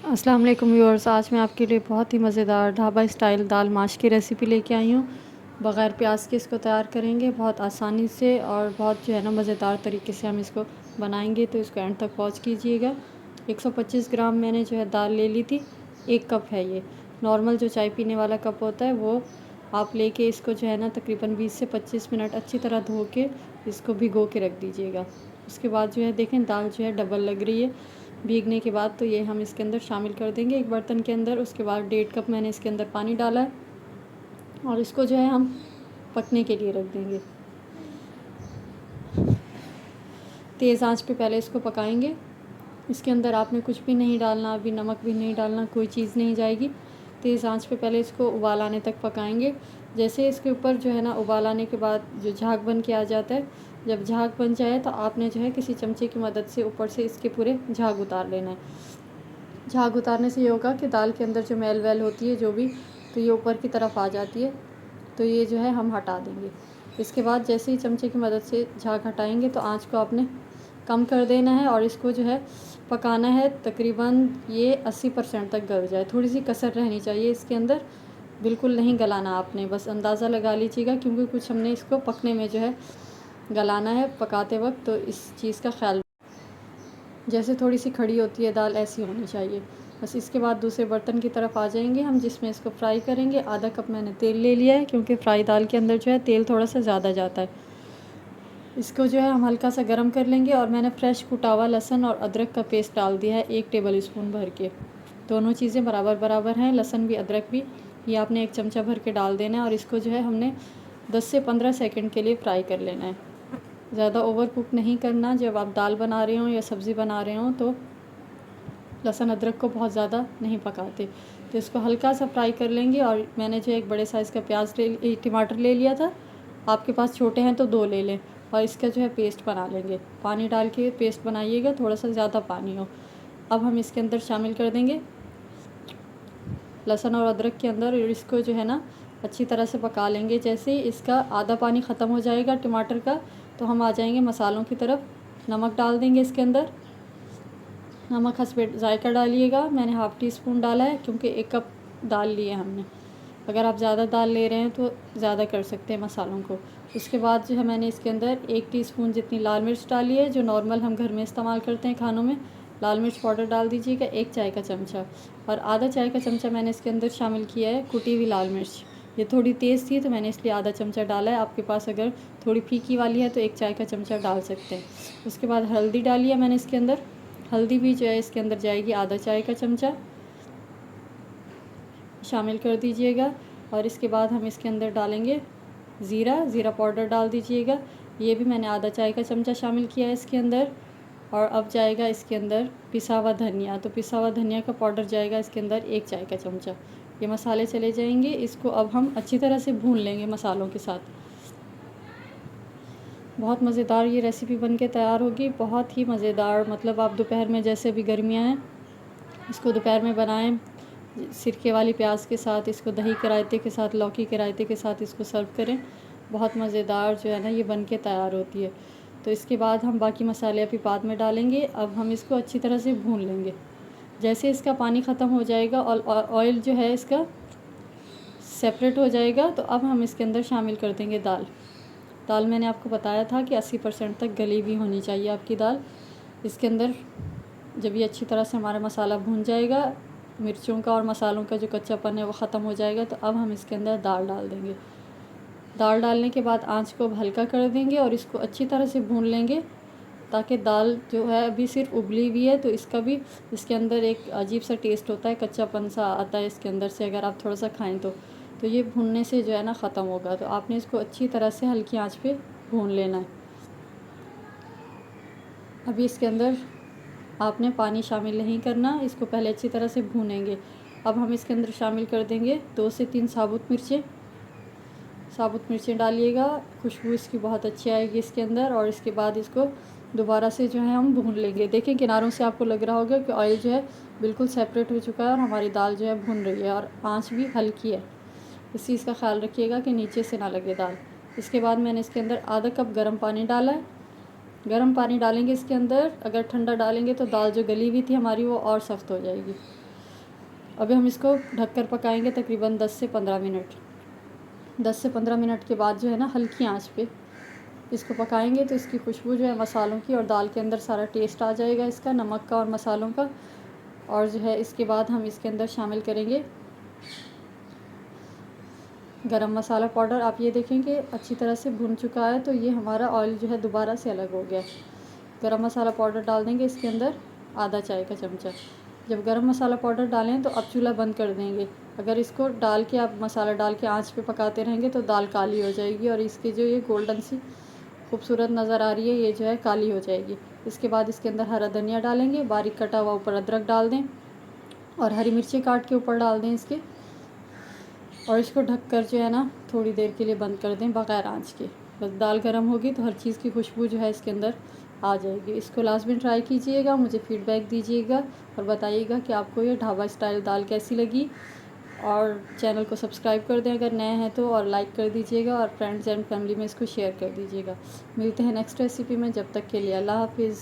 अस्सलाम वालेकुम व्यूअर्स, आज मैं आपके लिए बहुत ही मज़ेदार ढाबा स्टाइल दाल माश की रेसिपी लेके आई हूँ। बग़ैर प्याज के इसको तैयार करेंगे बहुत आसानी से और बहुत जो है ना मज़ेदार तरीके से हम इसको बनाएंगे, तो इसको एंड तक वॉच कीजिएगा। 125 ग्राम मैंने जो है दाल ले ली थी, 1 कप है ये। नॉर्मल जो चाय पीने वाला कप होता है वो आप लेके इसको जो है ना तकरीबन 20 से 25 मिनट अच्छी तरह धो के इसको भिगो के रख दीजिएगा। उसके बाद जो है देखें दाल जो है डबल लग रही है भीगने के बाद, तो ये हम इसके अंदर शामिल कर देंगे एक बर्तन के अंदर। उसके बाद 1.5 कप मैंने इसके अंदर पानी डाला है और इसको जो है हम पकने के लिए रख देंगे। तेज़ आंच पे पहले इसको पकाएंगे। इसके अंदर आपने कुछ भी नहीं डालना, अभी नमक भी नहीं डालना, कोई चीज़ नहीं जाएगी। तेज़ आंच पे पहले इसको उबाल आने तक पकाएंगे। जैसे इसके ऊपर जो है ना उबाल आने के बाद जो झाग बन के आ जाता है, जब झाग बन जाए तो आपने जो है किसी चमचे की मदद से ऊपर से इसके पूरे झाग उतार लेना है। झाग उतारने से ये होगा कि दाल के अंदर जो मैल वैल होती है जो भी, तो ये ऊपर की तरफ आ जाती है, तो ये जो है हम हटा देंगे। इसके बाद जैसे ही चमचे की मदद से झाग हटाएंगे तो आंच को आपने कम कर देना है और इसको जो है पकाना है तकरीबन ये 80% तक गल जाए। थोड़ी सी कसर रहनी चाहिए इसके अंदर, बिल्कुल नहीं गलाना आपने, बस अंदाज़ा लगा लीजिएगा क्योंकि कुछ हमने इसको पकने में जो है गलाना है पकाते वक्त, तो इस चीज़ का ख्याल। जैसे थोड़ी सी खड़ी होती है दाल ऐसी होनी चाहिए बस। इसके बाद दूसरे बर्तन की तरफ आ जाएंगे हम जिसमें इसको फ्राई करेंगे। आधा कप मैंने तेल ले लिया है क्योंकि फ्राई दाल के अंदर जो है तेल थोड़ा सा ज़्यादा जाता है। इसको जो है हम हल्का सा गर्म कर लेंगे और मैंने फ्रेश कुटा हुआ लहसुन और अदरक का पेस्ट डाल दिया है 1 टेबल स्पून भर के। दोनों चीज़ें बराबर बराबर हैं, लहसुन भी अदरक भी, ये आपने 1 चमचा भर के डाल देना है और इसको जो है हमने 10 से 15 सेकंड के लिए फ्राई कर लेना है। ज़्यादा ओवर कुक नहीं करना। जब आप दाल बना रहे हो या सब्ज़ी बना रहे हो तो लहसुन अदरक को बहुत ज़्यादा नहीं पकाते, तो इसको हल्का सा फ्राई कर लेंगे। और मैंने जो एक बड़े साइज़ का टमाटर ले लिया था, आपके पास छोटे हैं तो 2 ले लें, और इसका जो है पेस्ट बना लेंगे। पानी डाल के पेस्ट बनाइएगा, थोड़ा सा ज़्यादा पानी हो। अब हम इसके अंदर शामिल कर देंगे लहसुन और अदरक के अंदर, और इसको जो है ना अच्छी तरह से पका लेंगे। जैसे ही इसका आधा पानी ख़त्म हो जाएगा टमाटर का, तो हम आ जाएंगे मसालों की तरफ। नमक डाल देंगे इसके अंदर, नमक हस्बे जायका डालिएगा। मैंने हाफ़ टी स्पून डाला है क्योंकि 1 कप दाल लिए हमने। अगर आप ज़्यादा दाल ले रहे हैं तो ज़्यादा कर सकते हैं मसालों को। उसके बाद जो है मैंने इसके अंदर 1 टीस्पून जितनी लाल मिर्च डाली है, जो नॉर्मल हम घर में इस्तेमाल करते हैं खानों में। लाल मिर्च पाउडर डाल दीजिएगा 1 चाय का चमचा, और आधा चाय का चमचा मैंने इसके अंदर शामिल किया है कुटी हुई लाल मिर्च। ये थोड़ी तेज़ थी तो मैंने इसलिए आधा चमचा डाला है। आपके पास अगर थोड़ी फीकी वाली है तो 1 चाय का चमचा डाल सकते हैं। उसके बाद हल्दी डाली है मैंने इसके अंदर, हल्दी भी जो है इसके अंदर जाएगी आधा चाय का चमचा, शामिल कर दीजिएगा। और इसके बाद हम इसके अंदर डालेंगे ज़ीरा पाउडर डाल दीजिएगा, ये भी मैंने आधा चाय का चमचा शामिल किया है इसके अंदर। और अब जाएगा इसके अंदर पिसा हुआ धनिया, तो पिसा हुआ धनिया का पाउडर जाएगा इसके अंदर 1 चाय का चमचा। ये मसाले चले जाएंगे, इसको अब हम अच्छी तरह से भून लेंगे मसालों के साथ। बहुत मज़ेदार ये रेसिपी बन के तैयार होगी, बहुत ही मज़ेदार। मतलब आप दोपहर में, जैसे अभी गर्मियाँ हैं, इसको दोपहर में बनाएं सिरके वाली प्याज के साथ, इसको दही के रायते के साथ, लौकी के रायते के साथ इसको सर्व करें। बहुत मज़ेदार जो है ना ये बन के तैयार होती है। तो इसके बाद हम बाकी मसाले अभी बाद में डालेंगे। अब हम इसको अच्छी तरह से भून लेंगे। जैसे इसका पानी ख़त्म हो जाएगा और ऑयल जो है इसका सेपरेट हो जाएगा, तो अब हम इसके अंदर शामिल कर देंगे दाल मैंने आपको बताया था कि 80% तक गली हुई होनी चाहिए आपकी दाल। इसके अंदर जब ये अच्छी तरह से हमारा मसाला भून जाएगा, मिर्चों का और मसालों का जो कच्चापन है वो ख़त्म हो जाएगा, तो अब हम इसके अंदर दाल डाल देंगे। दाल डालने के बाद आंच को हल्का कर देंगे और इसको अच्छी तरह से भून लेंगे, ताकि दाल जो है अभी सिर्फ उबली हुई है तो इसका भी इसके अंदर एक अजीब सा टेस्ट होता है, कच्चापन सा आता है इसके अंदर से अगर आप थोड़ा सा खाएँ तो ये भूनने से जो है ना ख़त्म होगा। तो आपने इसको अच्छी तरह से हल्की आंच पे भून लेना है। अभी इसके अंदर आपने पानी शामिल नहीं करना, इसको पहले अच्छी तरह से भूनेंगे। अब हम इसके अंदर शामिल कर देंगे 2 से 3 साबुत मिर्चें डालिएगा, खुशबू इसकी बहुत अच्छी आएगी इसके अंदर। और इसके बाद इसको दोबारा से जो है हम भून लेंगे। देखें किनारों से आपको लग रहा होगा कि ऑयल जो है बिल्कुल सेपरेट हो चुका है और हमारी दाल जो है भून रही है, और आँच भी हल्की है। इस चीज़ का ख्याल रखिएगा कि नीचे से ना लगे दाल। इसके बाद मैंने इसके अंदर आधा कप गर्म पानी डाला है। गर्म पानी डालेंगे इसके अंदर, अगर ठंडा डालेंगे तो दाल जो गली हुई थी हमारी वो और सख्त हो जाएगी। अभी हम इसको ढककर पकाएंगे तकरीबन 10 से 15 मिनट। 10 से 15 मिनट के बाद जो है ना हल्की आंच पे इसको पकाएंगे तो इसकी खुशबू जो है मसालों की और दाल के अंदर सारा टेस्ट आ जाएगा इसका, नमक का और मसालों का। और जो है इसके बाद हम इसके अंदर शामिल करेंगे गरम मसाला पाउडर। आप ये देखें कि अच्छी तरह से भुन चुका है, तो ये हमारा ऑयल जो है दोबारा से अलग हो गया। गरम मसाला पाउडर डाल देंगे इसके अंदर आधा चाय का चमचा। जब गरम मसाला पाउडर डालें तो आप चूल्हा बंद कर देंगे। अगर इसको डाल के आप मसाला डाल के आंच पे पकाते रहेंगे तो दाल काली हो जाएगी और इसकी जो ये गोल्डन सी खूबसूरत नज़र आ रही है ये जो है काली हो जाएगी। इसके बाद इसके अंदर हरा धनिया डालेंगे, बारीक कटा हुआ ऊपर अदरक डाल दें और हरी मिर्ची काट के ऊपर डाल दें इसके। और इसको ढककर जो है ना थोड़ी देर के लिए बंद कर दें बग़ैर आंच के। बस दाल गर्म होगी तो हर चीज़ की खुशबू जो है इसके अंदर आ जाएगी। इसको लास्ट में ट्राई कीजिएगा, मुझे फ़ीडबैक दीजिएगा और बताइएगा कि आपको ये ढाबा स्टाइल दाल कैसी लगी। और चैनल को सब्सक्राइब कर दें अगर नए हैं तो, और लाइक कर दीजिएगा और फ्रेंड्स एंड फैमिली में इसको शेयर कर दीजिएगा। मिलते हैं नेक्स्ट रेसिपी में, जब तक के लिए अल्लाह हाफिज़।